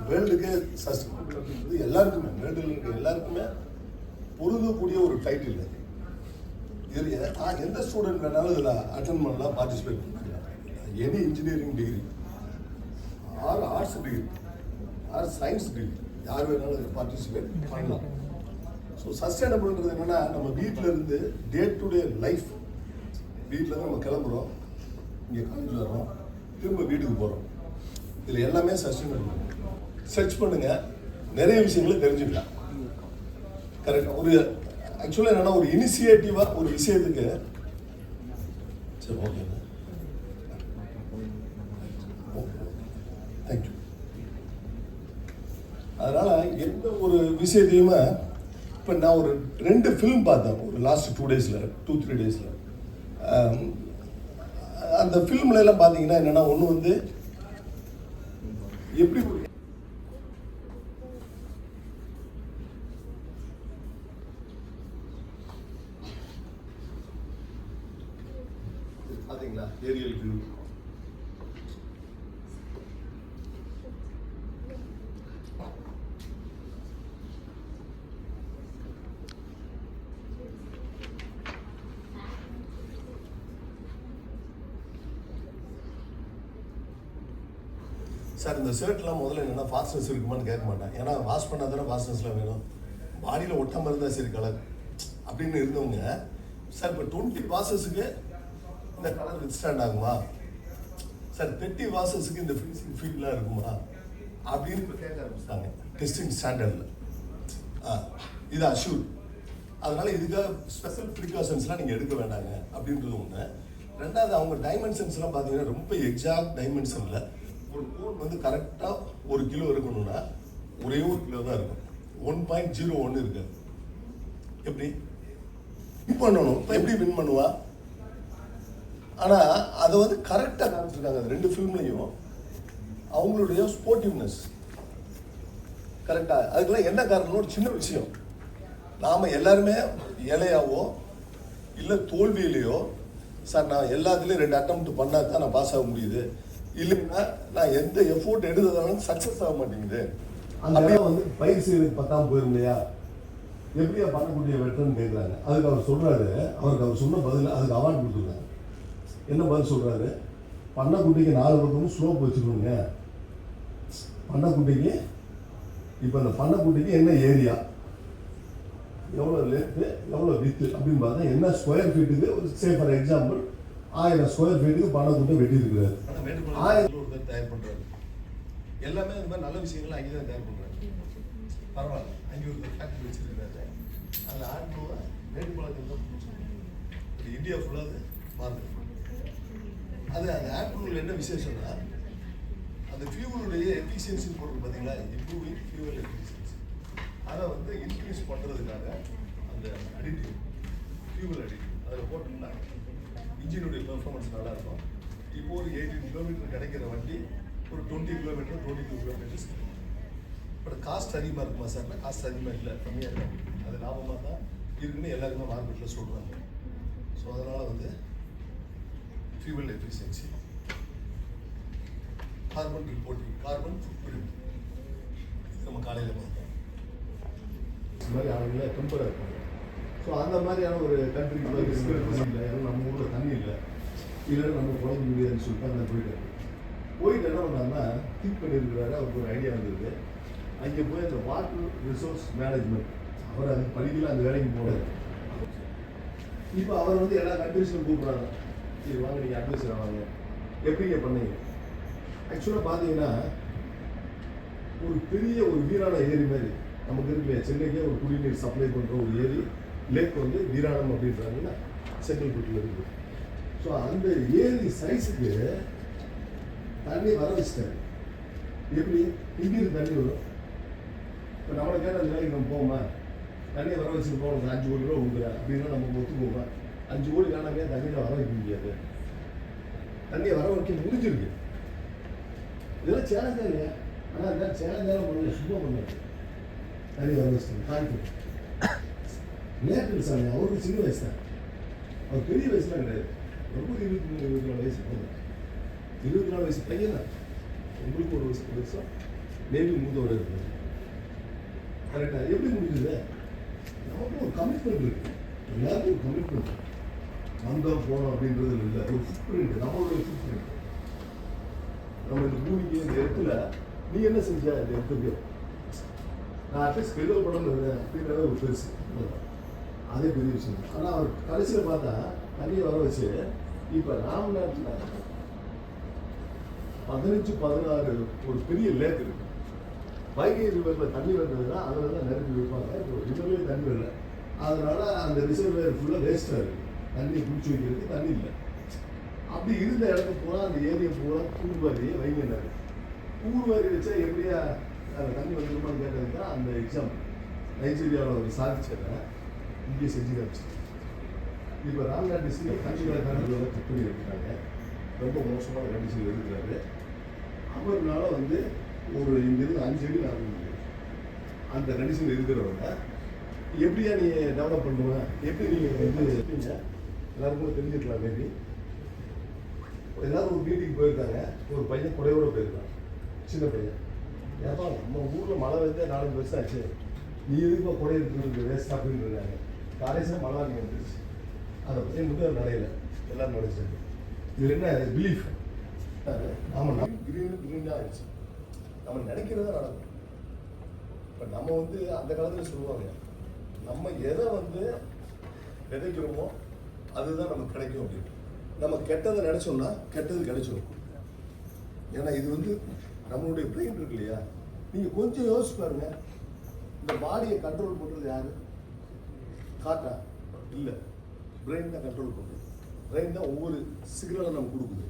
வேர்ல்டுக்கே sustainable எல்லாருக்குமே வேர்ல்டில் இருக்க எல்லாருக்குமே பொருந்தக்கூடிய ஒரு டைட்டில் இது. எந்த ஸ்டூடெண்ட் வேணாலும் இதில் அட்டன் பண்ணலாம், பார்ட்டிசிபேட் பண்ணிக்கலாம். Any engineering degree or arts degree or science degree யார் வேணாலும் இதில் பார்ட்டிசிபேட் பண்ணலாம். ஸோ சஸ்டெயினபிள்ன்றது என்னென்னா, நம்ம வீட்டில் இருந்து டே டு டே லைஃப், வீட்டில் இருந்து நம்ம கிளம்புறோம், இங்கே காலேஜ் வரோம், திரும்ப வீட்டுக்கு போகிறோம், இதில் எல்லாமே சஸ்டெயினபிள். சர்ச் பண்ணுங்கள், நிறைய விஷயங்களை தெரிஞ்சுக்கலாம். கரெக்டாக ஒரு ஆக்சுவலாக என்னென்னா, ஒரு இனிஷியேட்டிவாக ஒரு விஷயத்துக்கு சரி ஓகேங்க, தேங்க்யூ. அதனால் எந்த ஒரு விஷயத்தையுமே இப்போ நான் ஒரு 2 ஃபிலிம் பார்த்தேன் ஒரு லாஸ்ட் 2-3 டேஸில். அந்த ஃபிலிம்ல எல்லாம் பார்த்தீங்கன்னா என்னென்னா, ஒன்று வந்து எப்படி பார்த்தீங்களா ஏரியல் வியூ, சார் இந்த ஷர்ட்லாம் முதல்ல என்னென்னா ஃபாஸ்ட்னஸ் இருக்குமான்னு கேட்க மாட்டேன். ஏன்னா வாஷ் பண்ணால் தானே ஃபாஸ்ட்னஸ்லாம் வேணும், பாடியில் ஒட்டாமல் இருந்தால் சரி கலர் அப்படின்னு இருந்தவங்க சார் இப்போ 20 வாஷஸுக்கு இந்த கலர் வித்ஸ்டாண்ட் ஆகுமா சார், 30 வாஷஸுக்கு இந்த ஃபினிஷிங் ஃபீல்டெலாம் இருக்குமா அப்படின்னு இப்போ கேட்க ஆரம்பிச்சிட்டாங்க டெஸ்டிங் ஸ்டாண்டர்டில். இது அஷ்யூர். அதனால் இதுக்காக ஸ்பெஷல் ப்ரிகாஷன்ஸ்லாம் நீங்கள் எடுக்க வேண்டாங்க அப்படின்றது ஒன்று. ரெண்டாவது, அவங்க டைமென்ஷன்ஸ்லாம் பார்த்தீங்கன்னா ரொம்ப எக்ஸாக்ட் டைமென்ஷனில் ஒரு கோன் வந்து கரெக்டாக 1 கிலோ இருக்கணும்னா ஒரே 1 கிலோ தான் இருக்கும், 1.01 இருக்கு. எப்படி வின் பண்ணணும், எப்படி வின் பண்ணுவா? ஆனால் அதை வந்து கரெக்டாக காமிச்சிருக்காங்க 2 ஃபிலிம்லையும். அவங்களுடைய ஸ்போர்ட்டிவ்னஸ் கரெக்டாக. அதுக்கெல்லாம் என்ன காரணம், ஒரு சின்ன விஷயம், நாம் எல்லாருமே ஏழையாவோ இல்லை தோல்வியிலையோ சார் நான் எல்லாத்துலேயும் 2 அட்டெம்ப்ட் பண்ணால் தான் நான் பாஸ் ஆக முடியுது, இல்லைன்னா நான் எந்த எஃபோர்ட் எடுத்ததாலும் சக்ஸஸ் ஆக மாட்டேங்குது, அப்படியே வந்து பயிர் செய்யறதுக்கு பத்தாம போயிடும் இல்லையா, எப்படியா பண்ணக்கூடிய வெட்டர்ன்னு கேட்குறாங்க. அதுக்கு அவர் சொல்கிறாரு, அவர் சொன்ன பதில் அதுக்கு அவார்டு கொடுத்துருக்காங்க. என்ன பதில் சொல்கிறாரு, பண்ணக்குட்டிக்கு 4 பக்கமும் ஸ்லோப் வச்சுக்கணுங்க. பண்ணக்குட்டிக்கு இப்போ இந்த பண்ணக்குட்டிக்கு என்ன ஏரியா, எவ்வளோ லென்த்து, எவ்வளோ வித்து அப்படின்னு பார்த்தா என்ன ஸ்கொயர் ஃபீட்டுக்கு, சே ஃபார் எக்ஸாம்பிள் 1000 ஸ்கொயர் ஃபீட்டுக்கு பண்ணக்குட்டை வெட்டியிருக்கிறாரு. 1000 தயார் பண்ணுறாரு. எல்லாமே இந்த மாதிரி நல்ல விஷயங்கள் அங்கே தான் தயார் பண்ணுறாரு. பரவாயில்ல, அங்கே ஒரு ஃபேக்ட்ரி வச்சுருக்கிறாரு. அதில் ஆட்புவா மேட்டுப்பாளத்தில் தான் இந்தியா ஃபுல்லாக அது மாறுது. அது அந்த ஆட்புவில் என்ன விசேஷம்னா, அந்த ஃபியூவலுடைய எஃபிஷியன்சி பொருள் பார்த்தீங்களா, இம்ப்ரூவிங் ஃபியூவல் எஃபிஷியன்சி, அதை வந்து இன்க்ரீஸ் பண்ணுறதுக்காக அந்த அடிட்டிவ், ஃபியூவல் அடிட்டிவ் அதில் போட்டோம்னா இன்ஜினுடைய பெர்ஃபார்மன்ஸ் நல்லாயிருக்கும். இப்போ ஒரு 18 கிலோமீட்டர் கிடைக்கிற வண்டி ஒரு 20 கிலோமீட்டர் 22 கிலோமீட்டர்ஸ். பட் காஸ்ட் அதிகமாக இருக்குமா சார்னா, காஸ்ட் அதிகமாக இல்லை, கம்மியாக இருக்கும். அது லாபமாக தான் இருக்குன்னு எல்லாருமே மார்க்கெட்டில் சொல்கிறாங்க. ஸோ அதனால் வந்து fuel efficiency, carbon reporting, carbon food print, நம்ம காலையில் பார்த்தோம். இந்த மாதிரி ஆளுங்களை டெம்பராக இருப்பாங்க. ஸோ அந்த மாதிரியான ஒரு கண்ட்ரிக்கு இல்லை, ஏன்னா நம்ம ஊரில் தண்ணி இல்லை, இல்லைன்னா நம்ம குழந்தை முடியாதுன்னு சொல்லிட்டு அந்த போயிட்டு என்ன பண்ணாங்கன்னா திங்க் பண்ணியிருக்கிறாரு. அவருக்கு ஒரு ஐடியா வந்திருக்கு. அங்கே போய் அந்த வாட்டர் ரிசோர்ஸ் மேனேஜ்மெண்ட், அவர் அதுக்கு படிக்கல, அந்த வேலைக்கு போனார். இப்போ அவர் வந்து எல்லா கண்ட்ரிஸ்லும் கூப்பிட்றாங்க, சரி வாங்க நீங்கள் அட்வைஸர் ஆவாங்க, எப்படிங்க பண்ணீங்க. ஆக்சுவலாக பார்த்தீங்கன்னா ஒரு பெரிய ஒரு வீராண ஏரி மாதிரி நமக்கு இருக்கு இல்லையா, சென்னைக்கே ஒரு குடிநீர் சப்ளை பண்ணுற ஒரு ஏரி லேக் வந்து வீராணம் அப்படின்றாங்கன்னா செங்கல்பட்டில் இருக்குது. ஸோ அந்த ஏரி சைஸுக்கு தண்ணி வர வச்சுட்டாரு. எப்படி இங்கிருந்து தண்ணி வரும், இப்போ நம்மளை கேட்ட அந்த வேலைக்கு நம்ம போவோமா, தண்ணியை வர வச்சுட்டு போகணும், 5 கோடி ரூபா கொடுக்குறேன் அப்படின்னா நம்ம ஒத்துக்குவோமா? 5 கோடி வேணாமே, தண்ணியில் வர வைக்க முடியாது, தண்ணியை வர வைக்க முடிஞ்சிருக்கு. இதெல்லாம் சேலஞ்சாக இல்லையா? ஆனால் இதெல்லாம் சேலஞ்சாலும் பண்ணல, சும்மா பண்ணாரு. தண்ணி வர வச்சுட்டாங்க. காய்க்கும் நேற்று சாமி, அவருக்கு சின்ன வயசு தான், அவர் பெரிய வயசுலாம் கிடையாது, ரொம்ப 23-24 வயசு போதும். 24 வயசு பையன் தான். உங்களுக்கு ஒரு வருஷம் நேவி மூதோட இருக்குது. கரெக்டாக எப்படி முடிஞ்சது? நமக்கு ஒரு கமிட்மெண்ட் இருக்குது, எல்லாருக்கும் ஒரு கமிட்மெண்ட். வந்தோம் போனோம் அப்படின்றது இல்லை, ஒரு ஃபுட் பிரிண்ட், நம்மளுடைய ஃபுட் பிரிண்ட். நம்ம இந்த பூமிக்கு இந்த இடத்துல நீ என்ன செஞ்ச இந்த இடத்துக்கு? நான் அட்லீஸ்ட் பெரிதல் படம் அப்படின்றத ஒரு பெருசு, அதே பெரிய விஷயம். ஆனால் அவர் கடைசியில் பார்த்தா தண்ணியை வர வச்சு இப்போ ராம்நாட்டில் 15-16 ஒரு பெரிய லேக் இருக்கு. வைகை ரிவரில் தண்ணி வந்ததுன்னா அதில் தான் நிரப்பி வைப்பாங்க. இப்போ ரிவர்லேயே தண்ணி வரல, அதனால அந்த ரிசர்வேர் ஃபுல்லாக வேஸ்ட்டாக இருக்குது. தண்ணியை பிடிச்சி வைக்கிறதுக்கு தண்ணி இல்லை. அப்படி இருந்த இடத்துக்கு போனால் அந்த ஏரியை பூரா கூர்வாரியை வைங்கினாரு. கூர்வாரி வச்சா எப்படியா அந்த தண்ணி வந்துருமான்னு கேட்டதுக்கு தான் அந்த எக்ஸாம் நைஜீரியாவில் ஒரு சாதிச்சதை இங்கே செஞ்சு காமிச்சு. இப்போ ராம்நாத் டிஸ்ட்ரிக்ட் தண்ணி கட் பண்ணி எடுத்துட்டாங்க. ரொம்ப மோசமான கண்டிஷன் இருக்கிறாரு. அவர்னால ஒரு இங்கிருந்து 5 அடி நடக்க முடியும். அந்த கண்டிஷன் இருக்கிறவங்க எப்படியா நீ டெவலப் பண்ணுவேன்? எப்படி நீங்கள் எப்படிங்க எல்லாருக்கும் தெரிஞ்சுக்கலாம். மேபி எல்லாரும் ஒரு மீட்டிங் போயிருக்காங்க, ஒரு பையன் குடையோட போயிருக்கான், சின்ன பையன். ஏப்பா நம்ம ஊரில் மழை வந்து 4 வருஷம் ஆச்சு, நீ எதுக்குப்பா குடை எடுத்துருக்கு வேஸ்ட் அப்படின்னு இருக்காங்க. கடைசியாக மழை நீங்கள் வந்துருச்சு. அந்த பையன் மட்டும் நடையில எல்லாரும் நடைச்சாங்க. இது என்ன பிலீஃப்? ஆமாம், கிரீனாக ஆயிடுச்சு. நம்ம நினைக்கிறதா நடக்கும். இப்போ நம்ம அந்த காலத்தில் சொல்லுவாங்க, நம்ம எதை விதைக்கிறோமோ அதுதான் நமக்கு கிடைக்கும் அப்படின்னு. நம்ம கெட்டதை நினைச்சோம்னா கெட்டது கிடைச்சிடும். ஏன்னா இது நம்மளுடைய பிரெயின் இருக்கு இல்லையா? நீங்கள் கொஞ்சம் யோசிச்சு பாருங்க, இந்த பாடியை கண்ட்ரோல் பண்ணுறது யாரு? காட்டா? இல்லை, பிரெயின் தான் கண்ட்ரோல் பண்ணுறது. பிரெயின் தான் ஒவ்வொரு சிக்னலை நம்ம கொடுக்குது.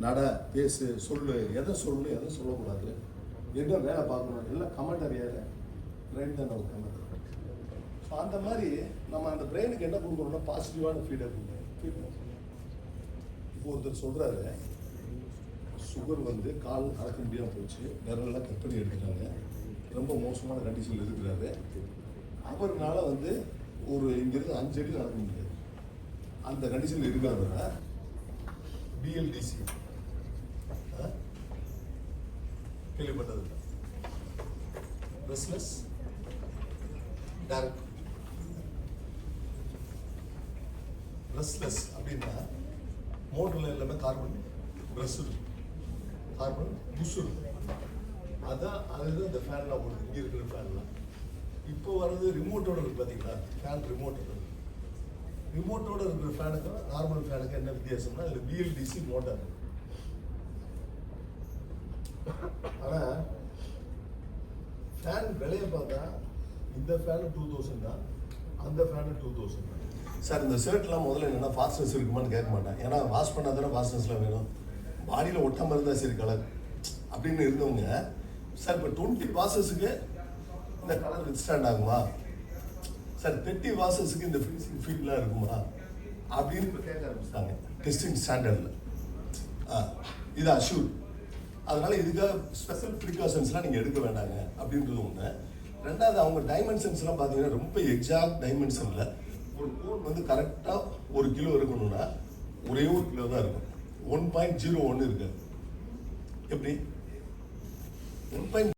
நட, பேசு, சொல்லு, எதை சொல்லணும் எதை சொல்லக்கூடாது, என்ன வேலை பார்க்கணும், எல்லாம் கமெண்டரியாரு பிரெயின் தான் நம்ம கமெண்ட். ஸோ அந்த மாதிரி நம்ம அந்த பிரெயினுக்கு என்ன கொடுக்கணும்னா பாசிட்டிவான ஃபீட்பேக். இப்போ ஒருத்தர் சொல்கிறாரு, சுகர் கால் அடக்க முடியாமல் போச்சு, விரலெல்லாம் கட் பண்ணி எடுத்துட்டாங்க, ரொம்ப மோசமான கண்டிஷனில் இருக்கிறாரு. அவர்னால ஒரு இங்கிருந்து 5 அடி நடக்க முடியாது. அந்த கண்டிஷனில் இருக்கிறவங்க பிஎல்டிசி கேள்விப்பட்டது. Restless dark. ரெஸ்ட்லெஸ் அப்படின்னா மோட்டரில் எல்லாமே கார்பன் ப்ரெஸ் இருக்கு, கார்பன் புஷ் இருக்கு. அதுதான் இந்த ஃபேன்லாம் ஓடுது. இங்கே இருக்கிற ஃபேன்லாம் இப்போ வர்றது ரிமோட்டோட இருக்கு. பார்த்தீங்களா, ஃபேன் ரிமோட்டோட. ரிமோட்டோட இருக்கிற ஃபேனுக்கும் நார்மல் ஃபேனுக்கும் என்ன வித்தியாசம்னா அதில் பிஎல்டிசி மோட்டார். ஆனால் ஃபேன் விலையை பார்த்தா இந்த ஃபேனு 2000 தான், அந்த ஃபேனு 2000 தான். சார் இந்த ஷர்ட்லாம் முதல்ல என்னென்னா ஃபாஸ்ட்னஸ் இருக்குமான்னு கேட்க மாட்டேன். ஏன்னா வாஷ் பண்ணால் தானே ஃபாஸ்ட்னஸ்லாம் வேணும். பாடியில் ஒட்டாமல் இருந்தால் சரி கலர் அப்படின்னு இருந்தவங்க, சார் இப்போ 20 வாஷஸுக்கு இந்த கலர் வித்ஸ்டாண்ட் ஆகுமா சார், 30 வாஷஸுக்கு இந்த ஃபினிஷிங் ஃபீல்ட்லாம் இருக்குமா அப்படின்னு இப்போ கேட்க ஆரம்பிச்சிட்டாங்க டெஸ்டிங் ஸ்டாண்டர்டில். இது அஷ்யூர். அதனால் இதுக்காக ஸ்பெஷல் ப்ரிகாஷன்ஸ்லாம் நீங்கள் எடுக்க வேண்டாங்க அப்படின்றது ஒன்று. ரெண்டாவது, அவங்க டைமென்ஷன்ஸ்லாம் பார்த்தீங்கன்னா ரொம்ப எக்ஸாக்ட் டைமென்ஷனில் ஒரு கோன் கரெக்டாக 1 கிலோ இருக்கணும்னா ஒரே 1 கிலோ தான் இருக்கும். 1.01 இருக்கு. எப்படி 1.